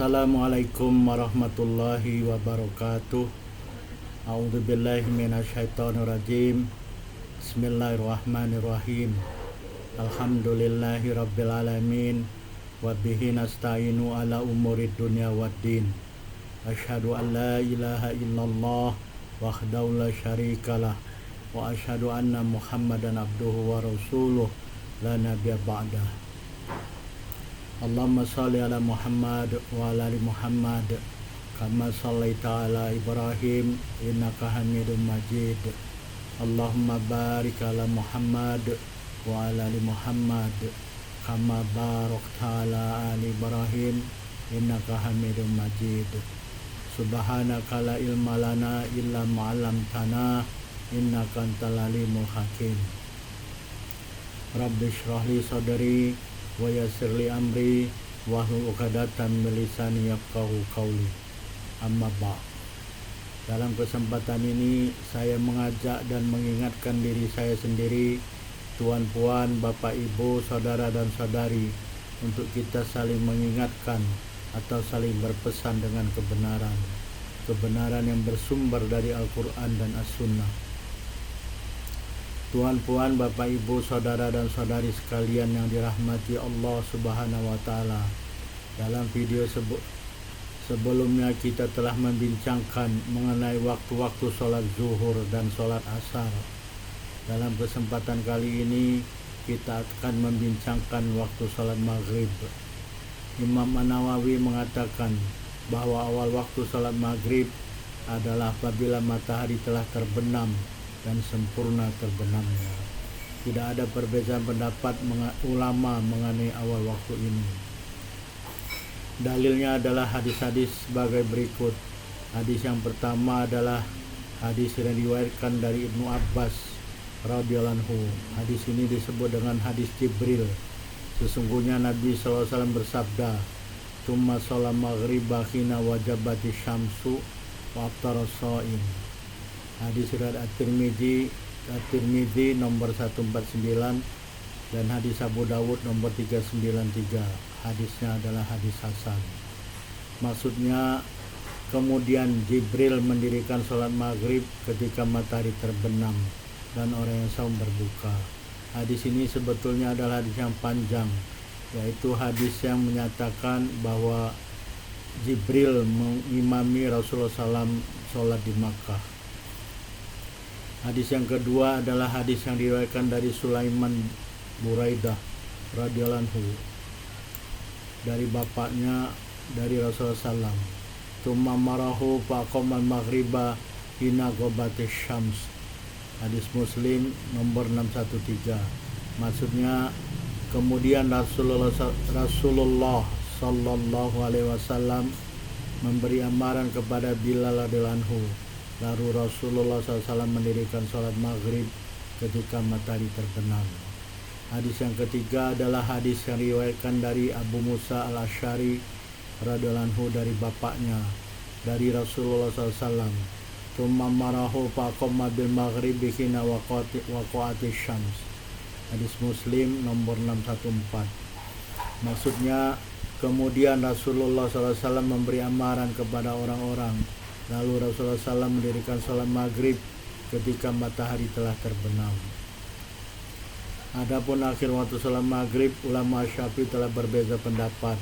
Assalamualaikum warahmatullahi wabarakatuh. A'udzubillahi minasyaitonirrajim. Bismillahirrahmanirrahim. Alhamdulillahi rabbil alamin. Wa bihi nasta'inu ala umurid dunya waddin. Asyhadu an la ilaha illallah wahdahu la syarikalah wa asyhadu anna Muhammadan abduhu wa rasuluh la nabiyya ba'dah. Allahumma salli ala Muhammad wa ala ali Muhammad kama sallaita ala Ibrahim innaka Hamidum Majid. Allahumma barik ala Muhammad wa ala ali Muhammad kama barakta ala ali Ibrahim innaka Hamidum Majid. Subhanaka la ilma lana illa ma 'allamtana innaka antal alimul hakim. Rabbi shrah li sadri wa yassir li amri wahlul 'uqdatam min lisani yafqahu qawli. Amma ba'd. Dalam kesempatan ini saya mengajak dan mengingatkan diri saya sendiri, tuan-puan, bapak ibu, saudara dan saudari, untuk kita saling mengingatkan atau saling berpesan dengan kebenaran yang bersumber dari Al-Quran dan As-Sunnah. Tuan-puan, bapak ibu, saudara dan saudari sekalian yang dirahmati Allah Subhanahu wa taala. Dalam video sebelumnya kita telah membincangkan mengenai waktu-waktu sholat zuhur dan sholat asar. Dalam kesempatan kali ini kita akan membincangkan waktu sholat maghrib. Imam An-Nawawi mengatakan bahwa awal waktu sholat maghrib adalah apabila matahari telah terbenam dan sempurna terbenamnya. Tidak ada perbedaan pendapat ulama mengenai awal waktu ini. Dalilnya adalah hadis-hadis sebagai berikut. Hadis yang pertama adalah hadis yang diriwayatkan dari Ibnu Abbas radhiyallahu anhu. Hadis ini disebut dengan hadis Jibril. Sesungguhnya Nabi SAW bersabda, "Tsumma shalat maghriba hina wajabati syamsu wa aftara shaim." Hadis riwayat At-Tirmidzi nomor 149 dan hadis Abu Dawud nomor 393. Hadisnya adalah hadis hasan. Maksudnya kemudian Jibril mendirikan sholat maghrib ketika matahari terbenam dan orang yang saum berbuka. Hadis ini sebetulnya adalah hadis yang panjang, yaitu hadis yang menyatakan bahwa Jibril mengimami Rasulullah SAW sholat di Makkah. Hadis yang kedua adalah hadis yang diriwayatkan dari Sulaiman Buraidah radhiyallahu anhu dari bapaknya dari Rasulullah SAW. Tsumma marahu faqamal maghriba hina ghabatis syams. Hadis Muslim nomor 613. Maksudnya kemudian Rasulullah sallallahu alaihi wasallam memberi amaran kepada Bilal radhiyallahu anhu. Lalu Rasulullah SAW mendirikan sholat maghrib ketika matahari terbenam. Hadis yang ketiga adalah hadis yang diriwayatkan dari Abu Musa al-Asy'ari radhiyallahu anhu dari bapaknya dari Rasulullah SAW. Tsumma marahu faqama bil maghribi hina waqa'atis syams. Hadis Muslim nomor 614. Maksudnya kemudian Rasulullah SAW memberi amaran kepada orang-orang. Lalu Rasulullah SAW mendirikan sholat maghrib ketika matahari telah terbenam. Adapun akhir waktu sholat maghrib, ulama Syafi'i telah berbeda pendapat.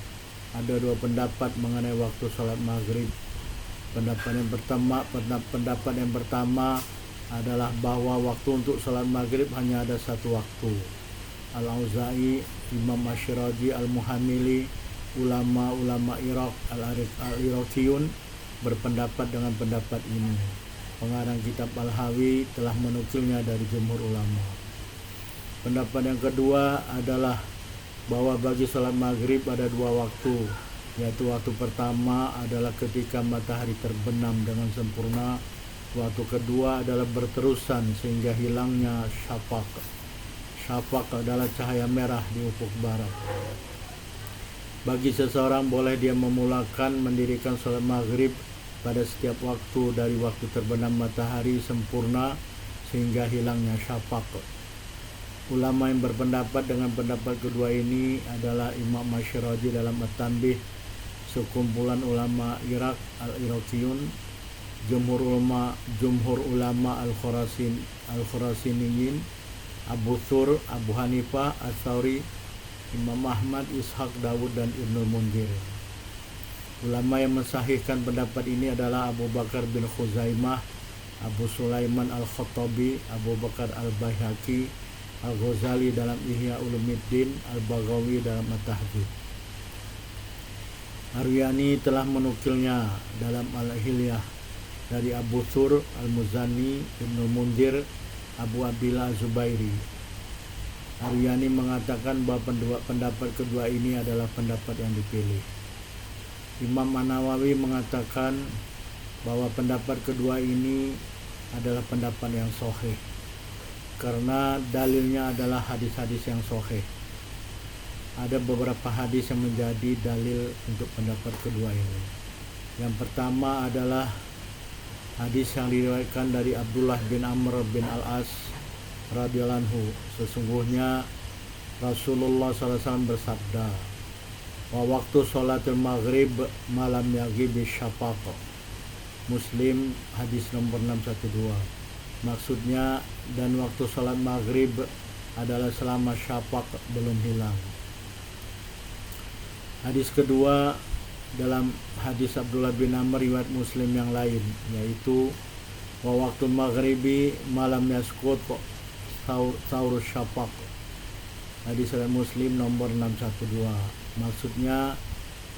Ada dua pendapat mengenai waktu sholat maghrib. Pendapat yang pertama adalah bahwa waktu untuk sholat maghrib hanya ada satu waktu. Al-Auza'i, Imam Asy'ari, Al-Muhammili, ulama Irak, Al-Iraqiyun berpendapat dengan pendapat ini. Pengarang kitab Al-Hawi telah menukilnya dari jumhur ulama. Pendapat yang kedua adalah bahwa bagi sholat maghrib ada dua waktu, yaitu waktu pertama adalah ketika matahari terbenam dengan sempurna. Waktu kedua adalah berterusan sehingga hilangnya syafaq. Syafaq adalah cahaya merah di ufuk barat. Bagi seseorang boleh dia memulakan mendirikan sholat maghrib pada setiap waktu dari waktu terbenam matahari sempurna sehingga hilangnya syafaq. Ulama yang berpendapat dengan pendapat kedua ini adalah Imam Asy'ari dalam At-Tanbih sekumpulan ulama Irak al-Iraqiyun, jumhur ulama al-Khurasiniyin, Abu Thur, Abu Hanifah, Ats-Tsauri, Imam Ahmad, Ishaq, Dawud, dan Ibnu Munzir. Ulama yang mensahihkan pendapat ini adalah Abu Bakar bin Khuzaimah, Abu Sulaiman al-Khattabi, Abu Bakar al-Baihaqi, Al-Ghazali dalam Ihya Ulumuddin, Al-Baghawi dalam At-Tahdzib. Aryani telah menukilnya dalam Al-Hilyah dari Abu Thur, Al-Muzani, Ibnu Munzir, Abu Abdillah Zubairi. Aryani mengatakan bahwa pendapat kedua ini adalah pendapat yang dipilih. Imam An-Nawawi mengatakan bahwa pendapat kedua ini adalah pendapat yang sahih karena dalilnya adalah hadis-hadis yang sahih. Ada beberapa hadis yang menjadi dalil untuk pendapat kedua ini. Yang pertama adalah hadis yang diriwayatkan dari Abdullah bin Amr bin Al-As radhiyallahu anhu. Sesungguhnya Rasulullah SAW bersabda, wa waktu sholatul maghrib malam yaghib syafaq. Muslim hadis nomor 612. Maksudnya, dan waktu sholat maghrib adalah selama syafaq belum hilang. Hadis kedua dalam hadis Abdullah bin Amr riwayat Muslim yang lain, yaitu wa waktu maghribi malam yaskut saur syafaq. Hadis riwayat Muslim nomor 612. Maksudnya,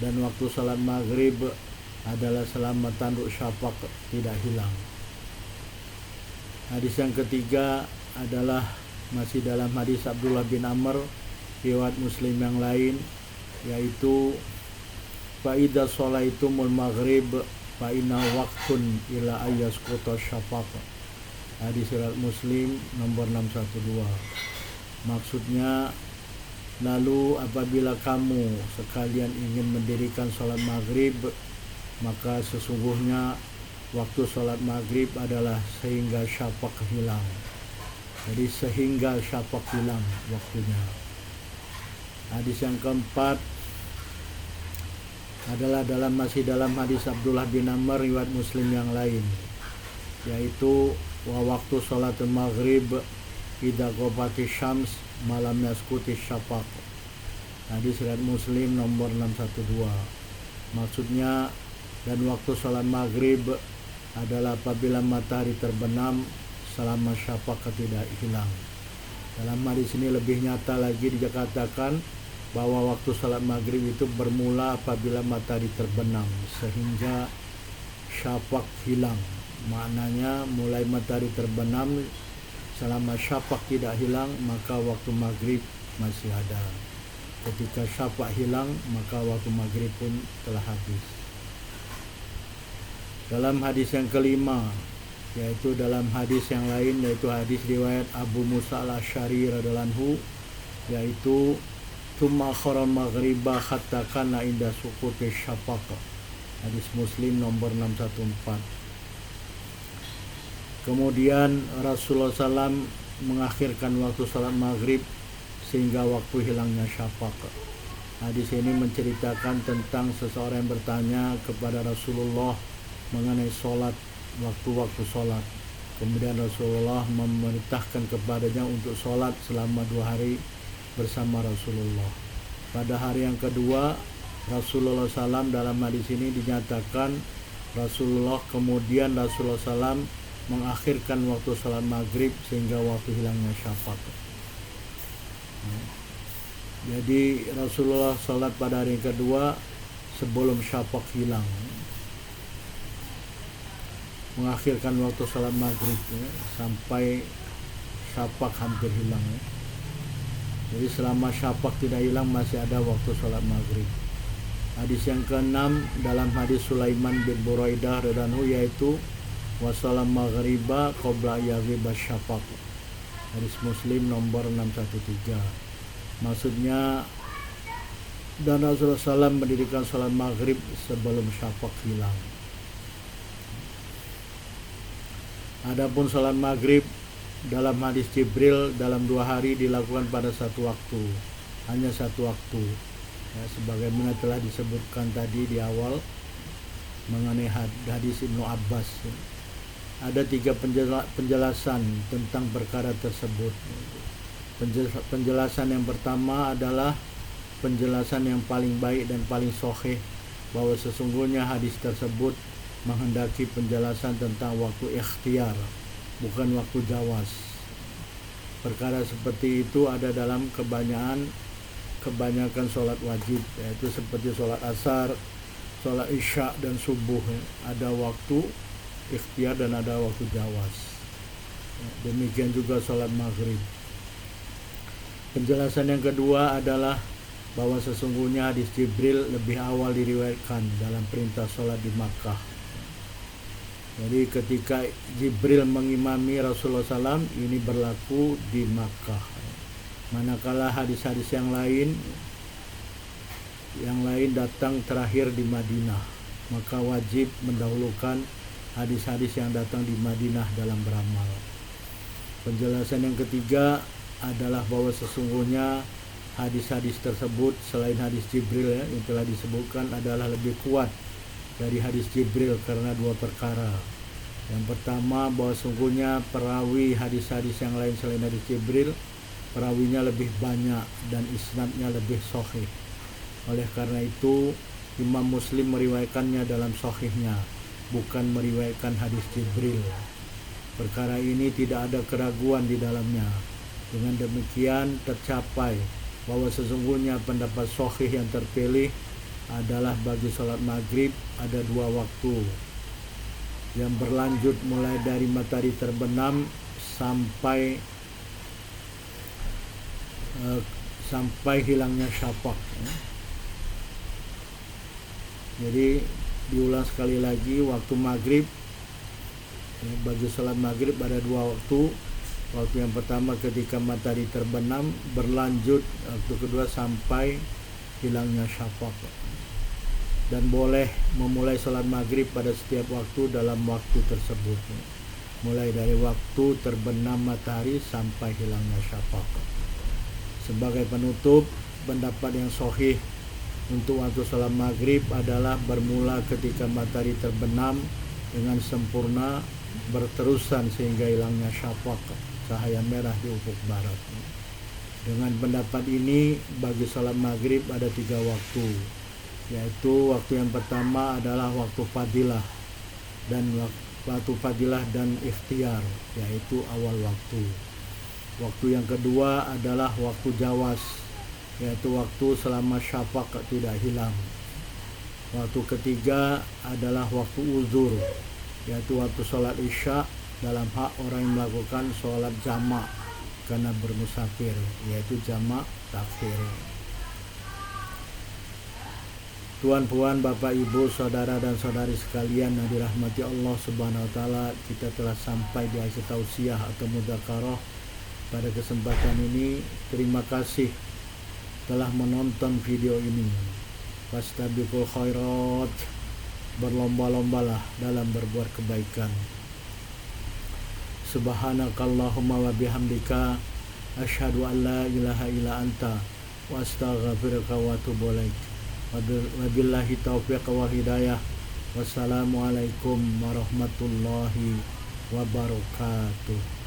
dan waktu salat maghrib adalah selama tanduk syafaq tidak hilang. Hadis yang ketiga adalah masih dalam hadis Abdullah bin Amr riwayat Muslim yang lain, yaitu fa idza sholaitumul maghrib fa inna waqtun ila ayyasquta syafaq. Hadis riwayat Muslim nomor 612. Maksudnya, lalu apabila kamu sekalian ingin mendirikan sholat maghrib, maka sesungguhnya waktu sholat maghrib adalah sehingga syafaq hilang. Jadi sehingga syafaq hilang waktunya. Hadis yang keempat adalah masih dalam hadis Abdullah bin Amr riwayat Muslim yang lain, yaitu wa waktu sholatul maghrib idza ghobati syams malam yaskuti syafaq. Hadis riwayat Muslim nomor 612. Maksudnya, dan waktu sholat maghrib adalah apabila matahari terbenam selama syafaq tidak hilang. Dalam hadis ini lebih nyata lagi dikatakan bahwa waktu sholat maghrib itu bermula apabila matahari terbenam sehingga syafaq hilang. Maknanya mulai matahari terbenam selama syafaq tidak hilang, maka waktu maghrib masih ada. Ketika syafaq hilang, maka waktu maghrib pun telah habis. Dalam hadis yang kelima, yaitu dalam hadis yang lain, yaitu hadis riwayat Abu Musa al-Asy'ari radhiyallahu anhu, yaitu tsumma akhara maghriba hatta kana inda suquti syafaq. Hadis Muslim nomor 614. Kemudian Rasulullah SAW mengakhirkan waktu salat maghrib sehingga waktu hilangnya syafaq. Hadis ini menceritakan tentang seseorang yang bertanya kepada Rasulullah mengenai sholat, waktu-waktu sholat. Kemudian Rasulullah memerintahkan kepadanya untuk sholat selama 2 hari bersama Rasulullah. Pada hari yang kedua, Rasulullah SAW dalam hadis ini dinyatakan Rasulullah SAW mengakhirkan waktu sholat maghrib sehingga waktu hilangnya syafaq. Jadi Rasulullah sholat pada hari yang kedua sebelum syafaq hilang, mengakhirkan waktu sholat maghrib sampai syafaq hampir hilang. Jadi selama syafaq tidak hilang masih ada waktu sholat maghrib. Hadis yang keenam dalam hadis Sulaiman bin Buraidah radhiyallahu anhu, yaitu wasalam maghriba qabla yaghiba syafaq. Hadis Muslim nomor 613. Maksudnya, dan Rasulullah SAW mendirikan sholat maghrib sebelum syafaq hilang. Adapun sholat maghrib dalam hadis Jibril dalam 2 hari dilakukan pada satu waktu, hanya satu waktu. Ya, sebagaimana telah disebutkan tadi di awal mengenai hadis Ibnu Abbas. Ada 3 penjelasan tentang perkara tersebut. Penjelasan yang pertama adalah penjelasan yang paling baik dan paling sahih, bahwa sesungguhnya hadis tersebut menghendaki penjelasan tentang waktu ikhtiar, bukan waktu jawas. Perkara seperti itu ada dalam kebanyakan sholat wajib, yaitu seperti sholat asar, sholat isya dan subuh. Ada waktu ikhtiar dan ada waktu jawas. Demikian juga sholat maghrib. Penjelasan yang kedua adalah bahwa sesungguhnya hadis Jibril lebih awal diriwayatkan dalam perintah sholat di Makkah. Jadi ketika Jibril mengimami Rasulullah SAW, ini berlaku di Makkah. Manakala hadis-hadis yang lain datang terakhir di Madinah, maka wajib mendahulukan hadis-hadis yang datang di Madinah dalam beramal. Penjelasan yang ketiga adalah bahwa sesungguhnya hadis-hadis tersebut selain hadis Jibril yang telah disebutkan adalah lebih kuat dari hadis Jibril karena 2 perkara. Yang pertama, bahwa sungguhnya perawi hadis-hadis yang lain selain hadis Jibril, perawinya lebih banyak dan isnadnya lebih sahih. Oleh karena itu Imam Muslim meriwayatkannya dalam sahihnya, bukan meriwayatkan hadis Jibril. Perkara ini tidak ada keraguan di dalamnya. Dengan demikian tercapai bahwa sesungguhnya pendapat sahih yang terpilih adalah bagi sholat maghrib ada 2 waktu yang berlanjut mulai dari matahari terbenam sampai hilangnya syafaq. Jadi diulang sekali lagi, waktu maghrib, bagi sholat maghrib ada 2 waktu. Waktu yang pertama ketika matahari terbenam, berlanjut waktu kedua sampai hilangnya syafaq. Dan boleh memulai sholat maghrib pada setiap waktu dalam waktu tersebut, mulai dari waktu terbenam matahari sampai hilangnya syafaq. Sebagai penutup, pendapat yang sahih untuk waktu sholat maghrib adalah bermula ketika matahari terbenam dengan sempurna, berterusan sehingga hilangnya syafaq, cahaya merah di ufuk barat. Dengan pendapat ini, bagi sholat maghrib ada 3 waktu, yaitu waktu yang pertama adalah waktu fadilah dan ikhtiar, yaitu awal waktu. Waktu yang kedua adalah waktu jawas, yaitu waktu selama syafaq tidak hilang. Waktu ketiga adalah waktu uzur, yaitu waktu sholat isya dalam hak orang yang melakukan sholat jamak karena bermusafir, yaitu jamak takhir. Tuan-puan, Bapak, Ibu, saudara dan saudari sekalian yang dirahmati Allah Subhanahu wa taala, kita telah sampai di akhir tausiah atau mudzakarah pada kesempatan ini. Terima kasih telah menonton video ini. Fastabiqul khairat, berlomba-lombalah dalam berbuat kebaikan. Subhanakallahumma wa bihamdika asyhadu an la ilaha illa anta wa astaghfiruka wa atubu ilaik. Wabillahi taufiq wal hidayah. Wassalamualaikum warahmatullahi wabarakatuh.